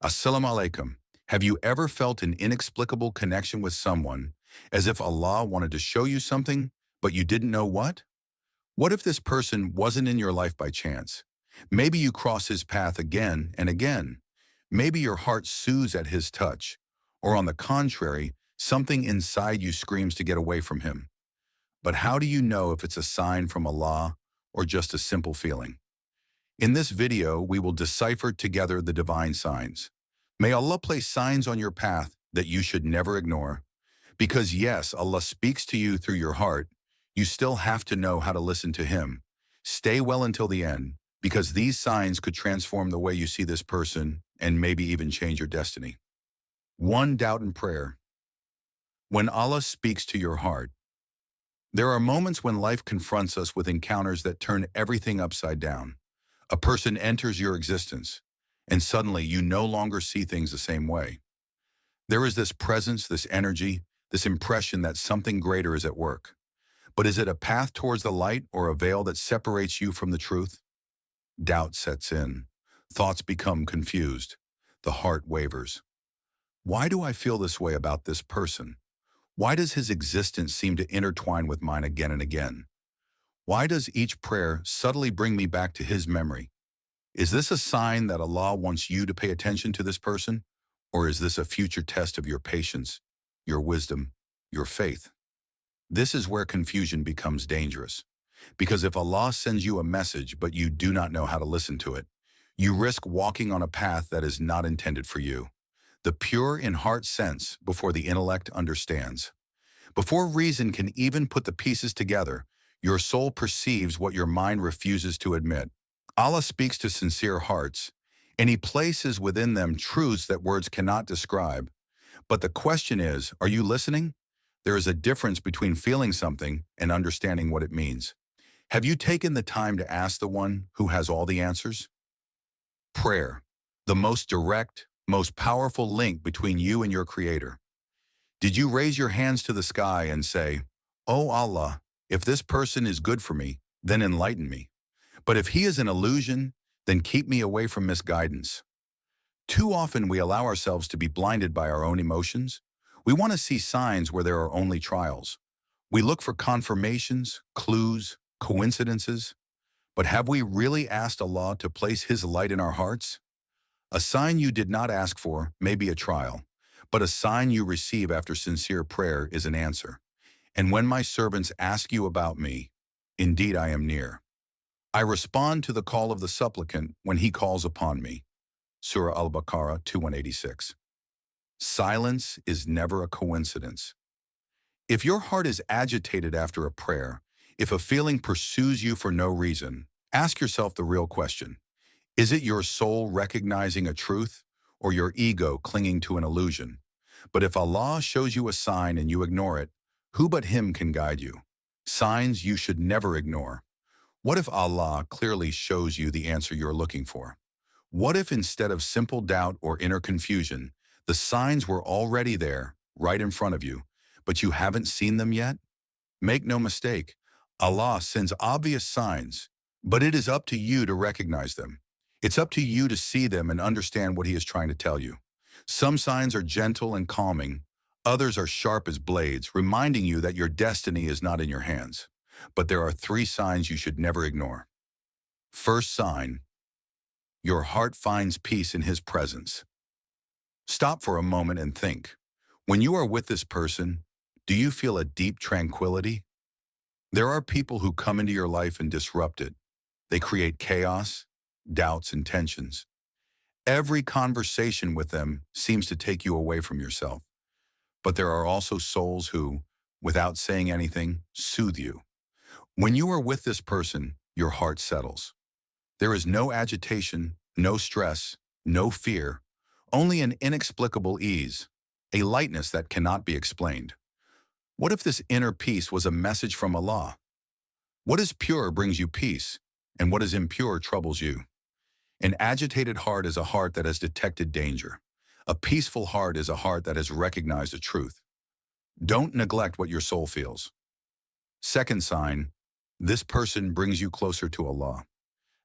Assalamu alaikum. Have you ever felt an inexplicable connection with someone, as if Allah wanted to show you something, but you didn't know what? What if this person wasn't in your life by chance? Maybe you cross his path again and again. Maybe your heart soothes at his touch. Or on the contrary, something inside you screams to get away from him. But how do you know if it's a sign from Allah or just a simple feeling? In this video, we will decipher together the divine signs. May Allah place signs on your path that you should never ignore. Because yes, Allah speaks to you through your heart, you still have to know how to listen to Him. Stay well until the end, because these signs could transform the way you see this person and maybe even change your destiny. 1. Doubt and prayer. When Allah speaks to your heart, there are moments when life confronts us with encounters that turn everything upside down. A person enters your existence, and suddenly you no longer see things the same way. There is this presence, this energy, this impression that something greater is at work. But is it a path towards the light or a veil that separates you from the truth? Doubt sets in. Thoughts become confused. The heart wavers. Why do I feel this way about this person? Why does his existence seem to intertwine with mine again and again? Why does each prayer subtly bring me back to his memory? Is this a sign that Allah wants you to pay attention to this person? Or is this a future test of your patience, your wisdom, your faith? This is where confusion becomes dangerous. Because if Allah sends you a message but you do not know how to listen to it, you risk walking on a path that is not intended for you. The pure in heart sense before the intellect understands. Before reason can even put the pieces together, your soul perceives what your mind refuses to admit. Allah speaks to sincere hearts, and He places within them truths that words cannot describe. But the question is, are you listening? There is a difference between feeling something and understanding what it means. Have you taken the time to ask the one who has all the answers? Prayer, the most direct, most powerful link between you and your Creator. Did you raise your hands to the sky and say, "Oh Allah, if this person is good for me, then enlighten me. But if he is an illusion, then keep me away from misguidance"? Too often we allow ourselves to be blinded by our own emotions. We want to see signs where there are only trials. We look for confirmations, clues, coincidences. But have we really asked Allah to place His light in our hearts? A sign you did not ask for may be a trial, but a sign you receive after sincere prayer is an answer. And when my servants ask you about me, indeed I am near. I respond to the call of the supplicant when he calls upon me. Surah Al-Baqarah 2186. Silence is never a coincidence. If your heart is agitated after a prayer, if a feeling pursues you for no reason, ask yourself the real question. Is it your soul recognizing a truth or your ego clinging to an illusion? But if Allah shows you a sign and you ignore it, who but Him can guide you? Signs you should never ignore. What if Allah clearly shows you the answer you're looking for? What if instead of simple doubt or inner confusion, the signs were already there, right in front of you, but you haven't seen them yet? Make no mistake, Allah sends obvious signs, but it is up to you to recognize them. It's up to you to see them and understand what He is trying to tell you. Some signs are gentle and calming. Others are sharp as blades, reminding you that your destiny is not in your hands. But there are 3 signs you should never ignore. First sign, your heart finds peace in His presence. Stop for a moment and think. When you are with this person, do you feel a deep tranquility? There are people who come into your life and disrupt it. They create chaos, doubts, and tensions. Every conversation with them seems to take you away from yourself. But there are also souls who, without saying anything, soothe you. When you are with this person, your heart settles. There is no agitation, no stress, no fear, only an inexplicable ease, a lightness that cannot be explained. What if this inner peace was a message from Allah? What is pure brings you peace, and what is impure troubles you. An agitated heart is a heart that has detected danger. A peaceful heart is a heart that has recognized the truth. Don't neglect what your soul feels. Second sign, this person brings you closer to Allah.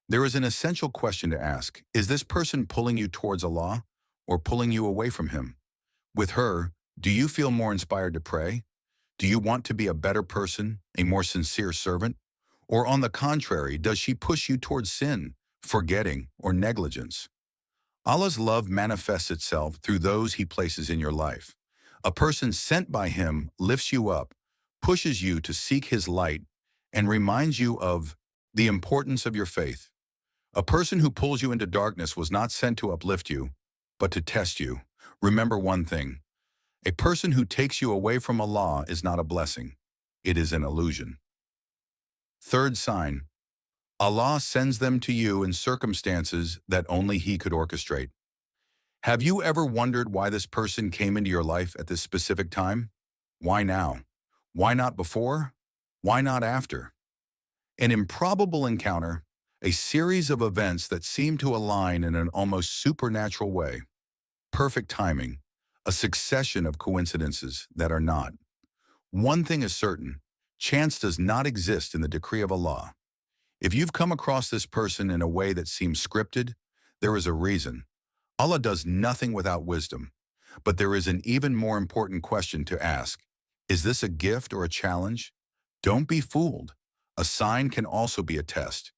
There is an essential question to ask. Is this person pulling you towards Allah, or pulling you away from him? With her, do you feel more inspired to pray? Do you want to be a better person, a more sincere servant? Or on the contrary, does she push you towards sin, forgetting, or negligence? Allah's love manifests itself through those he places in your life. A person sent by him lifts you up, pushes you to seek his light, and reminds you of the importance of your faith. A person who pulls you into darkness was not sent to uplift you, but to test you. Remember one thing: a person who takes you away from Allah is not a blessing. It is an illusion. Third sign: Allah sends them to you in circumstances that only He could orchestrate. Have you ever wondered why this person came into your life at this specific time? Why now? Why not before? Why not after? An improbable encounter, a series of events that seem to align in an almost supernatural way. Perfect timing, a succession of coincidences that are not. One thing is certain: chance does not exist in the decree of Allah. If you've come across this person in a way that seems scripted, there is a reason. Allah does nothing without wisdom. But there is an even more important question to ask. Is this a gift or a challenge? Don't be fooled. A sign can also be a test.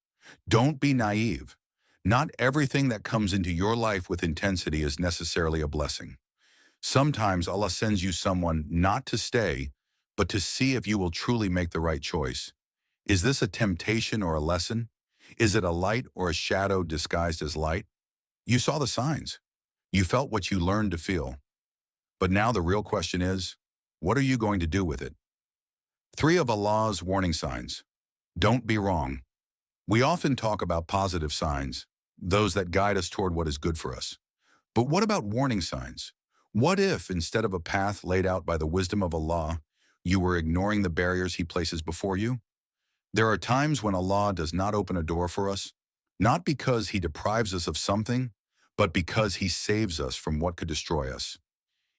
Don't be naive. Not everything that comes into your life with intensity is necessarily a blessing. Sometimes Allah sends you someone not to stay, but to see if you will truly make the right choice. Is this a temptation or a lesson? Is it a light or a shadow disguised as light? You saw the signs. You felt what you learned to feel. But now the real question is, what are you going to do with it? 3 of Allah's warning signs. Don't be wrong. We often talk about positive signs, those that guide us toward what is good for us. But what about warning signs? What if, instead of a path laid out by the wisdom of Allah, you were ignoring the barriers He places before you? There are times when Allah does not open a door for us, not because He deprives us of something, but because He saves us from what could destroy us.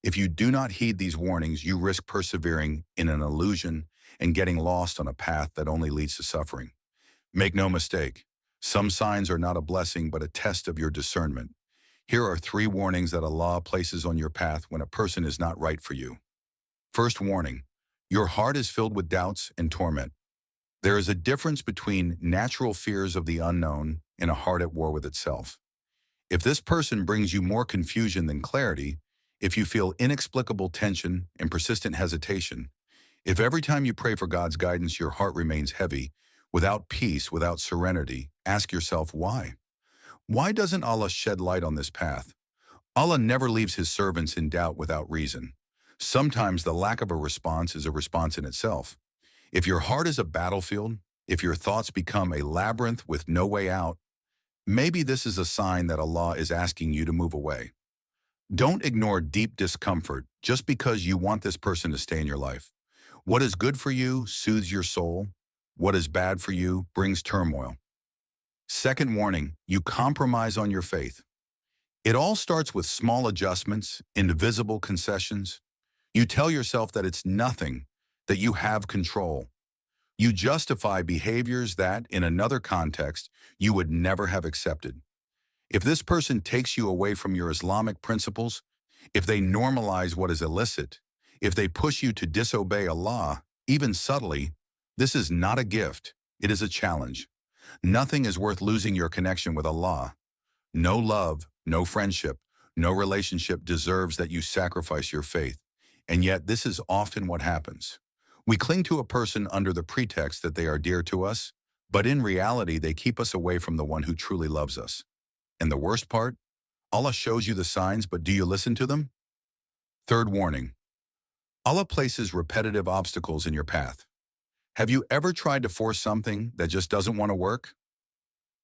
If you do not heed these warnings, you risk persevering in an illusion and getting lost on a path that only leads to suffering. Make no mistake, some signs are not a blessing but a test of your discernment. Here are 3 warnings that Allah places on your path when a person is not right for you. First warning: your heart is filled with doubts and torment. There is a difference between natural fears of the unknown and a heart at war with itself. If this person brings you more confusion than clarity, if you feel inexplicable tension and persistent hesitation, if every time you pray for God's guidance your heart remains heavy, without peace, without serenity, ask yourself why. Why doesn't Allah shed light on this path? Allah never leaves His servants in doubt without reason. Sometimes the lack of a response is a response in itself. If your heart is a battlefield, if your thoughts become a labyrinth with no way out, maybe this is a sign that Allah is asking you to move away. Don't ignore deep discomfort just because you want this person to stay in your life. What is good for you soothes your soul. What is bad for you brings turmoil. Second warning: you compromise on your faith. It all starts with small adjustments, indivisible concessions. You tell yourself that it's nothing, that you have control. You justify behaviors that, in another context, you would never have accepted. If this person takes you away from your Islamic principles, if they normalize what is illicit, if they push you to disobey Allah, even subtly, this is not a gift, it is a challenge. Nothing is worth losing your connection with Allah. No love, no friendship, no relationship deserves that you sacrifice your faith. And yet this is often what happens. We cling to a person under the pretext that they are dear to us, but in reality they keep us away from the one who truly loves us. And the worst part? Allah shows you the signs, but do you listen to them? Third warning: Allah places repetitive obstacles in your path. Have you ever tried to force something that just doesn't want to work?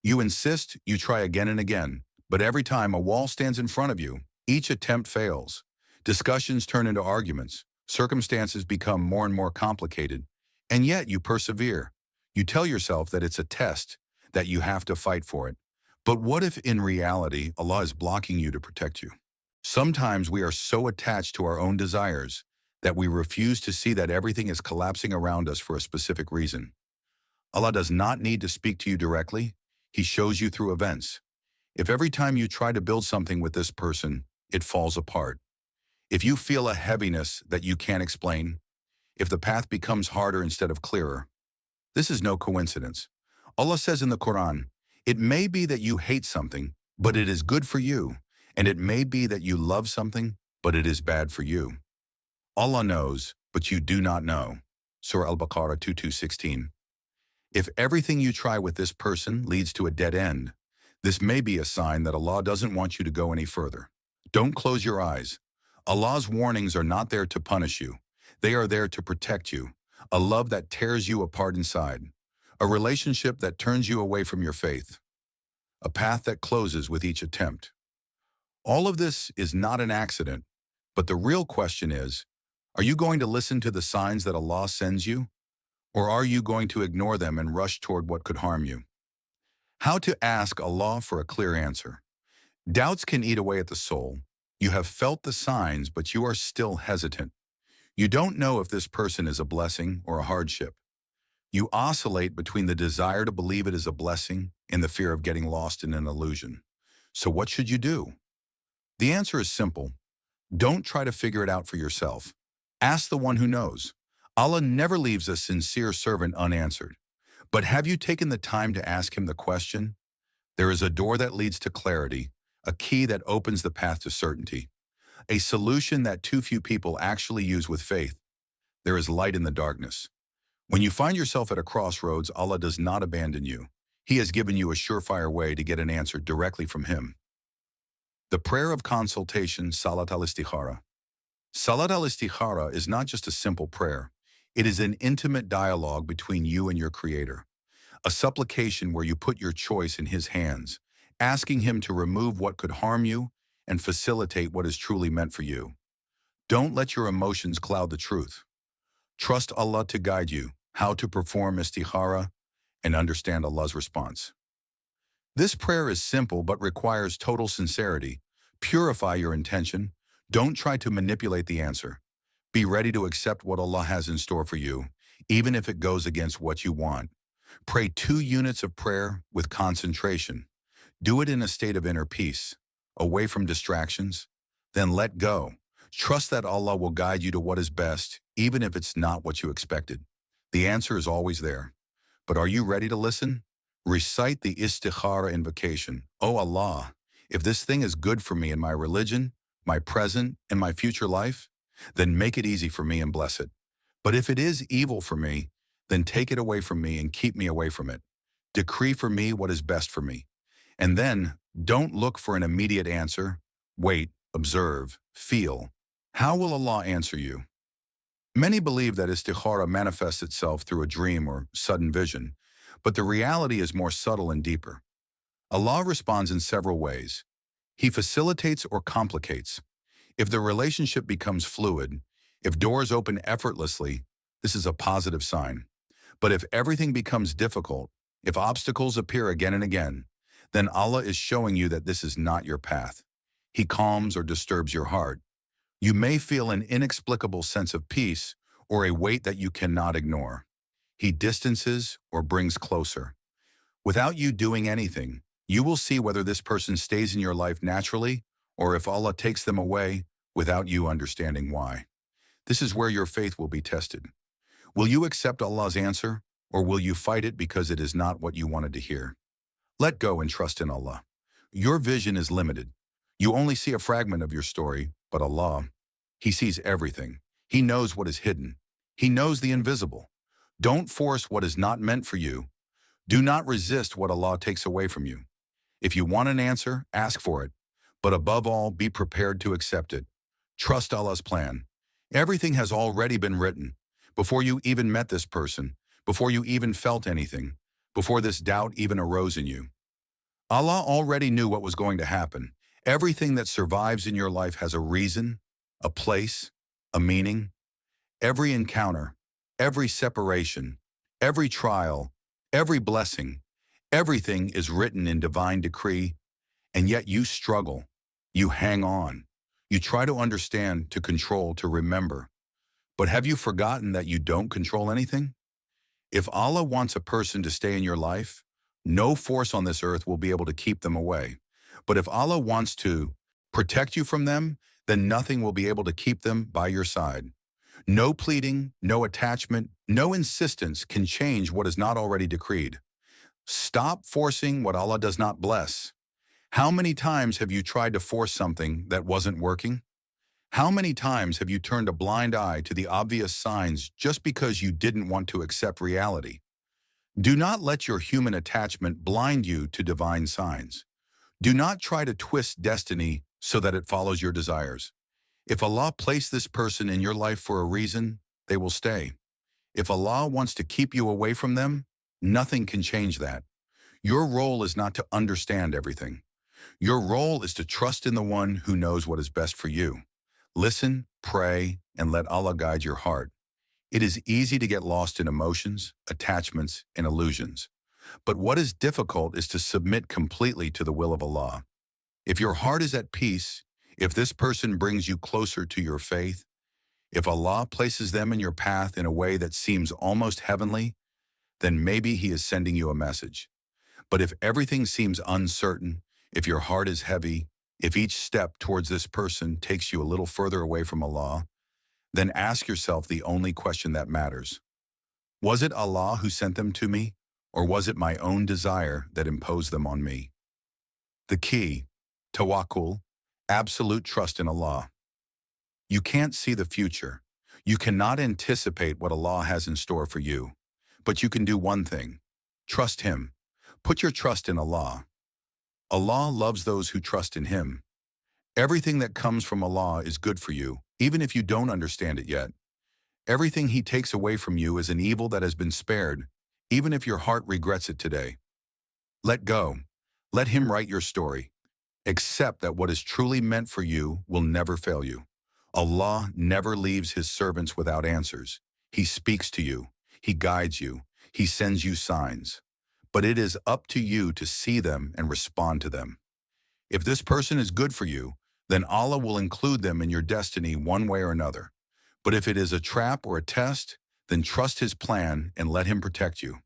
You insist, you try again and again, but every time a wall stands in front of you, each attempt fails. Discussions turn into arguments, circumstances become more and more complicated, and yet you persevere. You tell yourself that it's a test, that you have to fight for it. But what if in reality Allah is blocking you to protect you? Sometimes we are so attached to our own desires that we refuse to see that everything is collapsing around us for a specific reason. Allah does not need to speak to you directly. He shows you through events. If every time you try to build something with this person, it falls apart. If you feel a heaviness that you can't explain, if the path becomes harder instead of clearer, this is no coincidence. Allah says in the Quran, it may be that you hate something, but it is good for you, and it may be that you love something, but it is bad for you. Allah knows, but you do not know. Surah Al-Baqarah 22:16. If everything you try with this person leads to a dead end, this may be a sign that Allah doesn't want you to go any further. Don't close your eyes. Allah's warnings are not there to punish you. They are there to protect you. A love that tears you apart inside. A relationship that turns you away from your faith. A path that closes with each attempt. All of this is not an accident, but the real question is, are you going to listen to the signs that Allah sends you? Or are you going to ignore them and rush toward what could harm you? How to ask Allah for a clear answer. Doubts can eat away at the soul. You have felt the signs, but you are still hesitant. You don't know if this person is a blessing or a hardship. You oscillate between the desire to believe it is a blessing and the fear of getting lost in an illusion. So what should you do? The answer is simple. Don't try to figure it out for yourself. Ask the one who knows. Allah never leaves a sincere servant unanswered. But have you taken the time to ask him the question? There is a door that leads to clarity, a key that opens the path to certainty, a solution that too few people actually use with faith. There is light in the darkness. When you find yourself at a crossroads, Allah does not abandon you. He has given you a surefire way to get an answer directly from Him. The prayer of consultation, Salat al-Istikhara. Salat al-Istikhara is not just a simple prayer. It is an intimate dialogue between you and your Creator, a supplication where you put your choice in His hands, asking Him to remove what could harm you and facilitate what is truly meant for you. Don't let your emotions cloud the truth. Trust Allah to guide you, how to perform istikhara, and understand Allah's response. This prayer is simple but requires total sincerity. Purify your intention. Don't try to manipulate the answer. Be ready to accept what Allah has in store for you, even if it goes against what you want. Pray 2 units of prayer with concentration. Do it in a state of inner peace, away from distractions. Then let go. Trust that Allah will guide you to what is best, even if it's not what you expected. The answer is always there. But are you ready to listen? Recite the istikhara invocation. O Allah, if this thing is good for me in my religion, my present, and my future life, then make it easy for me and bless it. But if it is evil for me, then take it away from me and keep me away from it. Decree for me what is best for me. And then, don't look for an immediate answer. Wait, observe, feel. How will Allah answer you? Many believe that istikhara manifests itself through a dream or sudden vision, but the reality is more subtle and deeper. Allah responds in several ways. He facilitates or complicates. If the relationship becomes fluid, if doors open effortlessly, this is a positive sign. But if everything becomes difficult, if obstacles appear again and again, then Allah is showing you that this is not your path. He calms or disturbs your heart. You may feel an inexplicable sense of peace or a weight that you cannot ignore. He distances or brings closer. Without you doing anything, you will see whether this person stays in your life naturally or if Allah takes them away without you understanding why. This is where your faith will be tested. Will you accept Allah's answer, or will you fight it because it is not what you wanted to hear? Let go and trust in Allah. Your vision is limited. You only see a fragment of your story, but Allah, He sees everything. He knows what is hidden. He knows the invisible. Don't force what is not meant for you. Do not resist what Allah takes away from you. If you want an answer, ask for it. But above all, be prepared to accept it. Trust Allah's plan. Everything has already been written. Before you even met this person, before you even felt anything, before this doubt even arose in you. Allah already knew what was going to happen. Everything that survives in your life has a reason, a place, a meaning. Every encounter, every separation, every trial, every blessing, everything is written in divine decree, and yet you struggle. You hang on. You try to understand, to control, to remember. But have you forgotten that you don't control anything? If Allah wants a person to stay in your life, no force on this earth will be able to keep them away. But if Allah wants to, protect you from them, then nothing will be able to keep them by your side. No pleading, no attachment, no insistence can change what is not already decreed. Stop forcing what Allah does not bless. How many times have you tried to force something that wasn't working? How many times have you turned a blind eye to the obvious signs just because you didn't want to accept reality? Do not let your human attachment blind you to divine signs. Do not try to twist destiny so that it follows your desires. If Allah placed this person in your life for a reason, they will stay. If Allah wants to keep you away from them, nothing can change that. Your role is not to understand everything. Your role is to trust in the one who knows what is best for you. Listen, pray, and let Allah guide your heart. It is easy to get lost in emotions, attachments, and illusions. But what is difficult is to submit completely to the will of Allah. If your heart is at peace, if this person brings you closer to your faith, if Allah places them in your path in a way that seems almost heavenly, then maybe He is sending you a message. But if everything seems uncertain, if your heart is heavy, if each step towards this person takes you a little further away from Allah, then ask yourself the only question that matters. Was it Allah who sent them to me, or was it my own desire that imposed them on me? The key, tawakkul, absolute trust in Allah. You can't see the future. You cannot anticipate what Allah has in store for you. But you can do one thing. Trust Him. Put your trust in Allah. Allah loves those who trust in Him. Everything that comes from Allah is good for you, even if you don't understand it yet. Everything He takes away from you is an evil that has been spared, even if your heart regrets it today. Let go. Let Him write your story. Accept that what is truly meant for you will never fail you. Allah never leaves His servants without answers. He speaks to you. He guides you. He sends you signs. But it is up to you to see them and respond to them. If this person is good for you, then Allah will include them in your destiny one way or another. But if it is a trap or a test, then trust His plan and let Him protect you.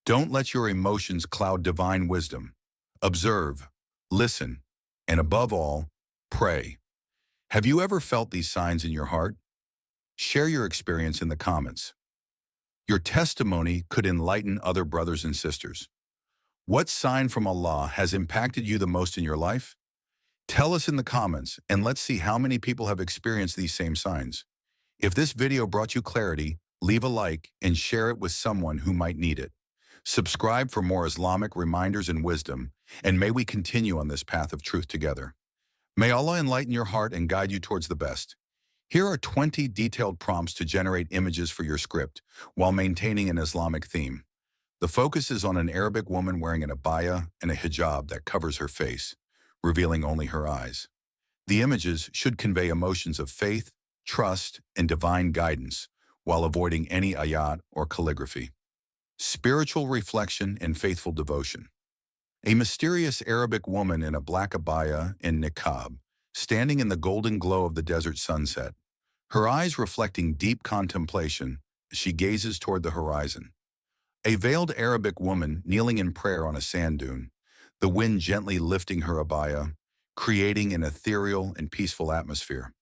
Don't let your emotions cloud divine wisdom. Observe, listen, and above all, pray. Have you ever felt these signs in your heart? Share your experience in the comments. Your testimony could enlighten other brothers and sisters. What sign from Allah has impacted you the most in your life? Tell us in the comments, and let's see how many people have experienced these same signs. If this video brought you clarity, leave a like and share it with someone who might need it. Subscribe for more Islamic reminders and wisdom, and may we continue on this path of truth together. May Allah enlighten your heart and guide you towards the best. Here are 20 detailed prompts to generate images for your script while maintaining an Islamic theme. The focus is on an Arabic woman wearing an abaya and a hijab that covers her face, revealing only her eyes. The images should convey emotions of faith, trust, and divine guidance while avoiding any ayat or calligraphy. Spiritual reflection and faithful devotion. A mysterious Arabic woman in a black abaya and niqab, standing in the golden glow of the desert sunset, her eyes reflecting deep contemplation as she gazes toward the horizon. A veiled Arabic woman kneeling in prayer on a sand dune, the wind gently lifting her abaya, creating an ethereal and peaceful atmosphere.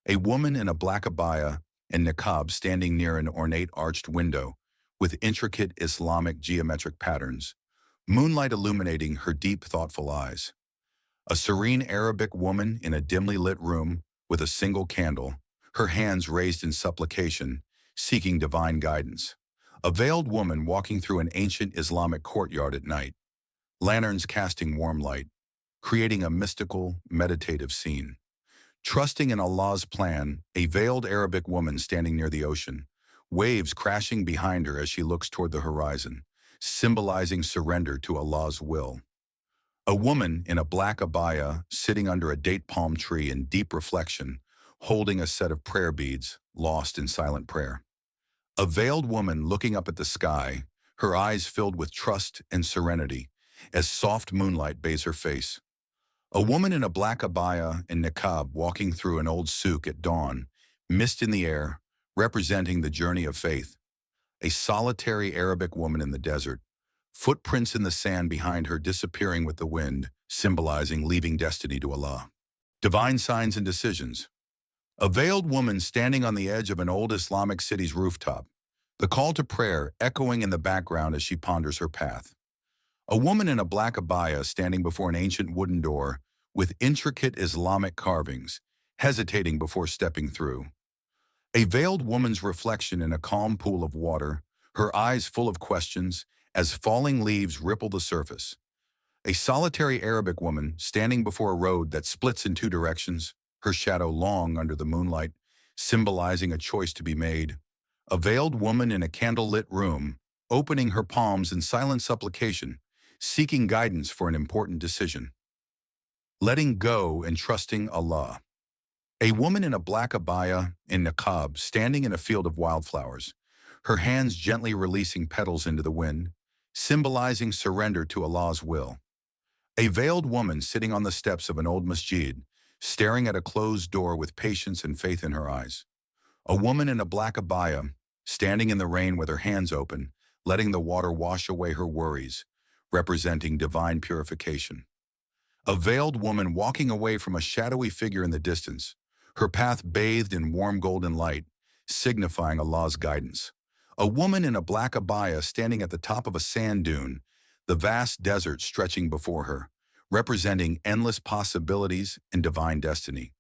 A woman in a black abaya and niqab standing near an ornate arched window with intricate Islamic geometric patterns, moonlight illuminating her deep, thoughtful eyes. A serene Arabic woman in a dimly lit room with a single candle, her hands raised in supplication, seeking divine guidance. A veiled woman walking through an ancient Islamic courtyard at night, lanterns casting warm light, creating a mystical, meditative scene. Trusting in Allah's plan, a veiled Arabic woman standing near the ocean, waves crashing behind her as she looks toward the horizon, symbolizing surrender to Allah's will. A woman in a black abaya sitting under a date palm tree in deep reflection, holding a set of prayer beads, lost in silent prayer. A veiled woman looking up at the sky, her eyes filled with trust and serenity, as soft moonlight bathes her face. A woman in a black abaya and niqab walking through an old souk at dawn, mist in the air, representing the journey of faith. A solitary Arabic woman in the desert, footprints in the sand behind her disappearing with the wind, symbolizing leaving destiny to Allah. Divine signs and decisions. A veiled woman standing on the edge of an old Islamic city's rooftop, the call to prayer echoing in the background as she ponders her path. A woman in a black abaya standing before an ancient wooden door with intricate Islamic carvings, hesitating before stepping through. A veiled woman's reflection in a calm pool of water, her eyes full of questions as falling leaves ripple the surface. A solitary Arabic woman standing before a road that splits in two directions, her shadow long under the moonlight, symbolizing a choice to be made. A veiled woman in a candlelit room, opening her palms in silent supplication, seeking guidance for an important decision. Letting go and trusting Allah. A woman in a black abaya, in niqab, standing in a field of wildflowers, her hands gently releasing petals into the wind, symbolizing surrender to Allah's will. A veiled woman sitting on the steps of an old masjid, staring at a closed door with patience and faith in her eyes. A woman in a black abaya, standing in the rain with her hands open, letting the water wash away her worries, representing divine purification. A veiled woman walking away from a shadowy figure in the distance, her path bathed in warm golden light, signifying Allah's guidance. A woman in a black abaya standing at the top of a sand dune, the vast desert stretching before her, representing endless possibilities and divine destiny.